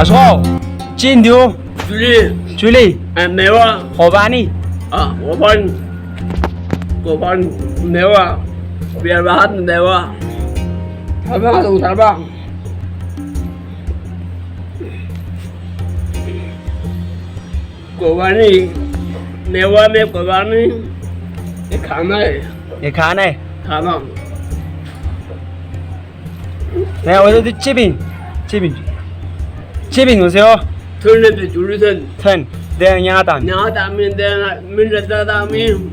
阿叔，金牛、朱莉，没有啊，好吧你，啊，我帮你，没有啊，别把他没有啊，他们还有啥吧？过完你，没完没过完你，你看没？你看呢？看嘛，来，我这这边东西哦，村里的就是村，疼，这样打。娘大明的，明着大大明，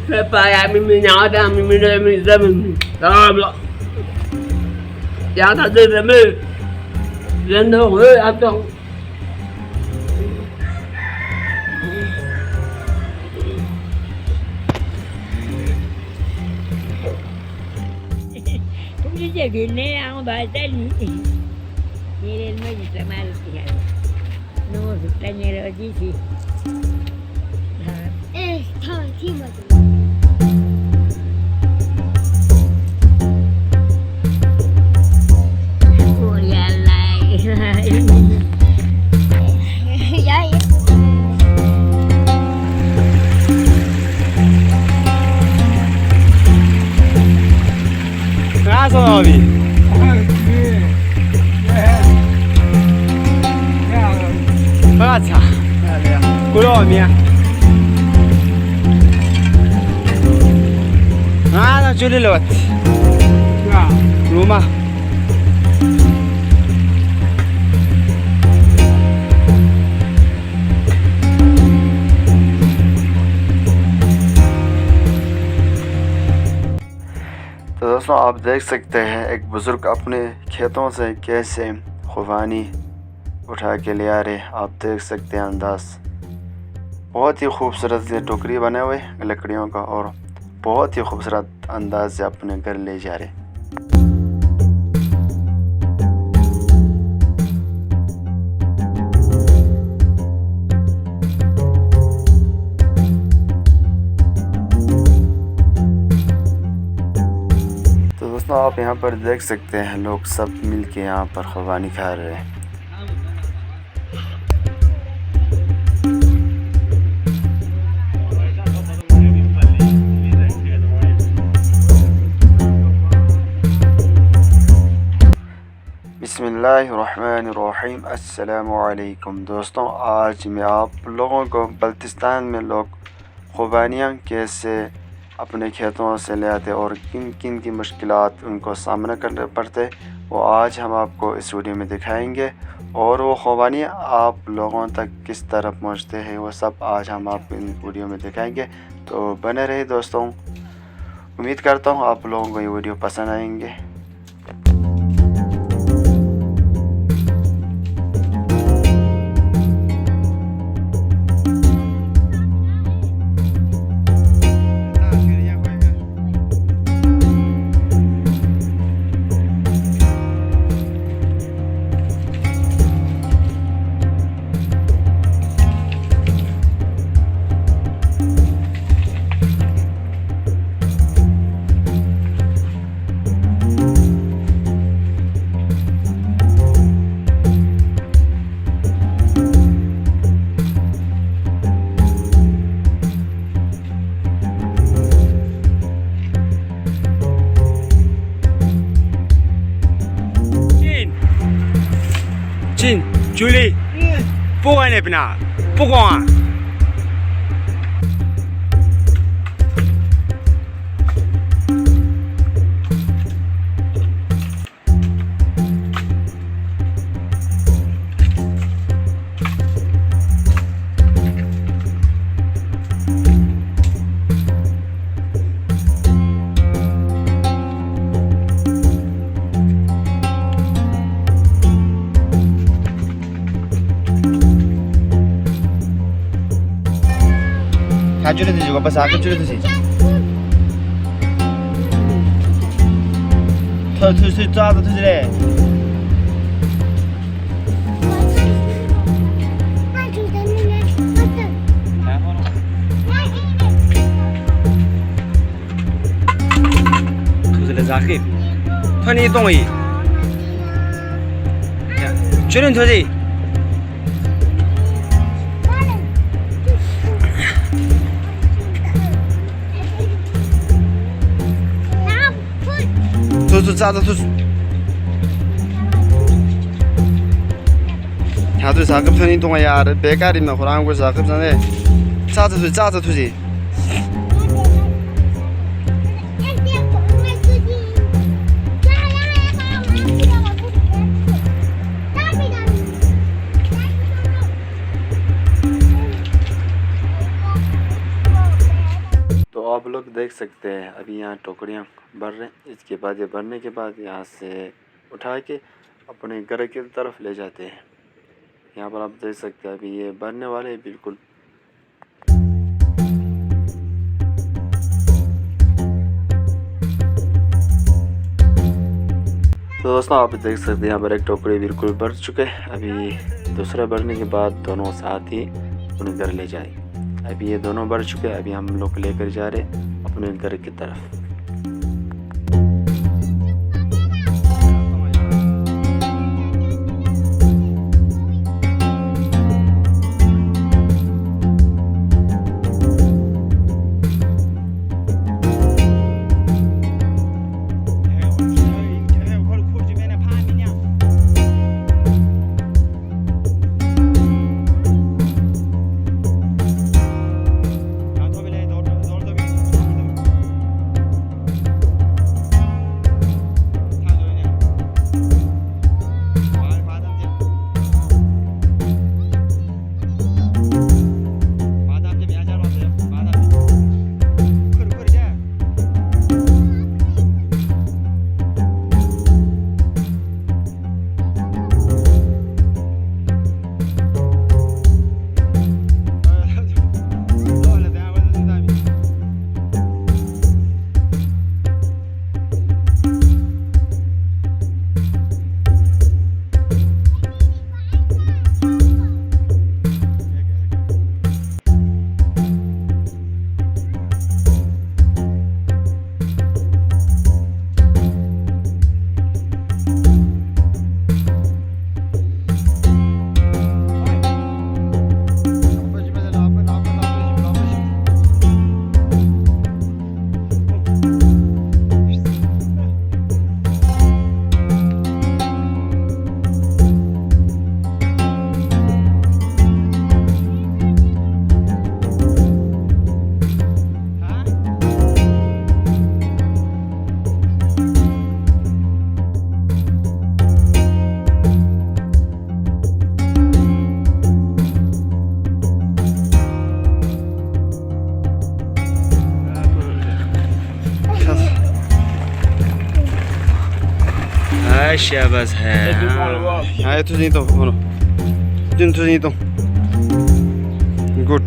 这白呀明明娘大明明这明这明，当然不了，让他这什么人都会啊懂。Cũng như chuyện này ông bà tên gì nên mới sẽ mai được thì nó thực ra như là gì thì thôi khi mà ủa ra lại vậy Ngã sao rồi bị? Bác chả. Cô đâu mía? Ngã nó chưa đi lượt. Đúng mà. तो दोस्तों आप देख सकते हैं एक बुज़ुर्ग अपने खेतों से कैसे खुबानी उठा के ले आ रहे। आप देख सकते हैं अंदाज़ बहुत ही खूबसूरत ये टोकरी बने हुए लकड़ियों का और बहुत ही खूबसूरत अंदाज से अपने घर ले जा रहे। दोस्तों आप यहाँ पर देख सकते हैं लोग सब मिल के यहाँ पर खुबानी खा रहे हैं। बिस्मिल्लाहिर्रहमानिर्रहीम अस्सलामुअलैकुम। दोस्तों आज मैं आप लोगों को बल्तिस्तान में लोग खुबानियाँ कैसे अपने खेतों से ले आते और किन किन की मुश्किलात उनको सामना करना पड़ते वो आज हम आपको इस वीडियो में दिखाएंगे और वो खुबानियाँ आप लोगों तक किस तरह पहुंचते हैं वो सब आज हम आपको इन वीडियो में दिखाएंगे। तो बने रहिए दोस्तों, उम्मीद करता हूँ आप लोगों को ये वीडियो पसंद आएंगे। Chin, Julie，不管那边哪，不管啊。Hajur itu juga pas aku curi itu sih. Tuh sih抓的tuh sih deh. 就是那啥黑，他你懂伊，确认他的。tuz zaten tuz. Ya tuz sakıp senin tona yar bekari mi Kur'an ko sakıp sana. Zaten tuz. तो आप लोग देख सकते हैं अभी यहाँ टोकरियाँ भर रहे हैं। इसके बाद ये भरने के बाद यहाँ से उठा के अपने घर की तरफ ले जाते हैं। यहाँ पर आप देख सकते हैं अभी ये भरने वाले हैं बिल्कुल। तो दोस्तों आप देख सकते हैं यहाँ पर एक टोकरी बिल्कुल भर चुके हैं। अभी दूसरा भरने के बाद दोनों साथ ही अपने घर ले जाए। अभी ये दोनों भर चुके हैं। अभी हम लोग लेकर जा रहे हैं अपने घर की तरफ। Şabaz he. Hayır tuz नहीं तो बोलो दिन tuz नहीं तो good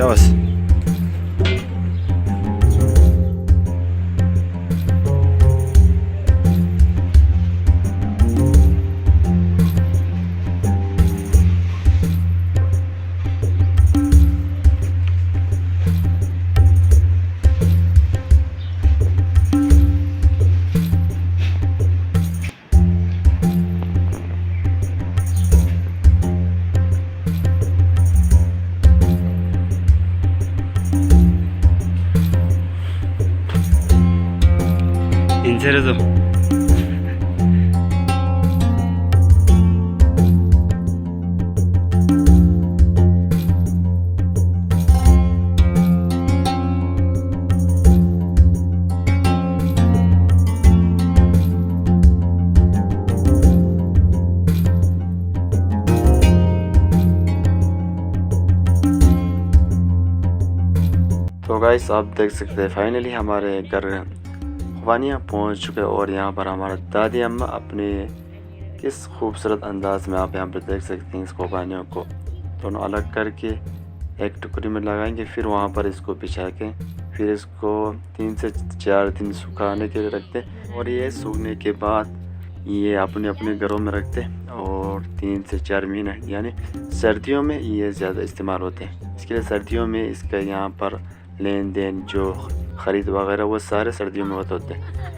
şabaz İncerezo. तो गाइस आप देख सकते हैं फाइनली हमारे घर खुबानियाँ पहुँच चुके हैं और यहाँ पर हमारा दादी अम्मा अपने किस खूबसूरत अंदाज में आप यहाँ पर देख सकते हैं इस खुबानियों को दोनों अलग करके एक टुकड़ी में लगाएंगे, फिर वहाँ पर इसको बिछा के फिर इसको 3 से 4 दिन सुखाने के लिए रखते और ये सूखने के बाद ये अपने अपने घरों में रखते और 3 से 4 महीने यानी सर्दियों में ये ज़्यादा इस्तेमाल होते हैं। इसके लिए सर्दियों में इसका यहाँ पर लेन देन जो ख़रीद वगैरह वो सारे सर्दियों में होते हैं।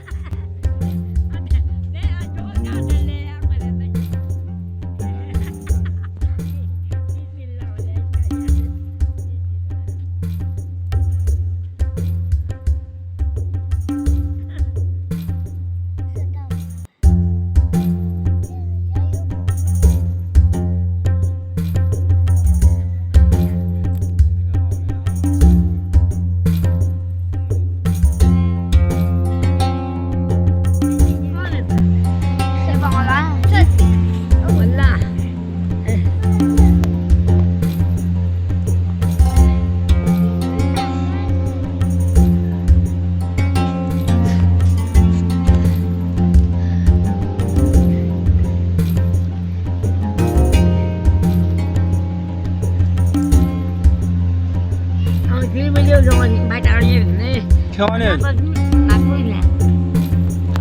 Khawanin.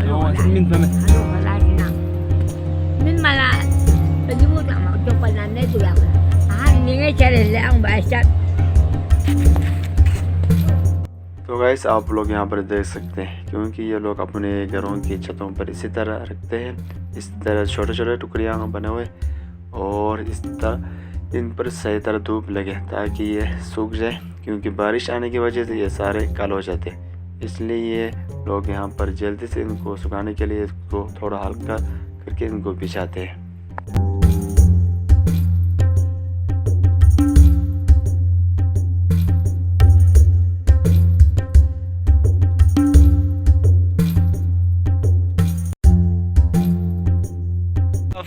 Ayo, min pa min. Min mala, tadi mo tak mau coba nanda tu yang. Ini cara yang bahasa. तो गाइस आप लोग यहाँ पर देख सकते हैं क्योंकि ये लोग अपने घरों की छतों पर इसी तरह रखते हैं। इस तरह छोटे छोटे टुकड़ियाँ बने हुए और इस तरह इन पर सही तरह धूप लगे ताकि ये सूख जाए, क्योंकि बारिश आने की वजह से ये सारे काले हो जाते हैं। इसलिए ये लोग यहाँ पर जल्दी से इनको सुखाने के लिए इसको थोड़ा हल्का करके इनको बिछाते हैं।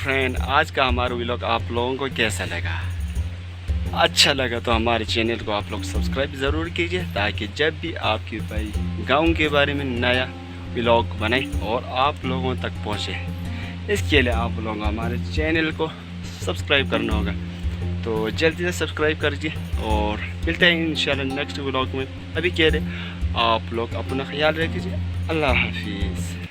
फ्रेंड, आज का हमारा व्लॉग आप लोगों को कैसा लगा? अच्छा लगा तो हमारे चैनल को आप लोग सब्सक्राइब ज़रूर कीजिए ताकि जब भी आपके भाई गांव के बारे में नया व्लॉग बने और आप लोगों तक पहुंचे, इसके लिए आप लोग हमारे चैनल को सब्सक्राइब करना होगा। तो जल्दी से सब्सक्राइब करिए और मिलते हैं इंशाल्लाह नेक्स्ट व्लॉग में। अभी कह रहे आप लोग अपना ख्याल रखिए। अल्लाह हाफिज़।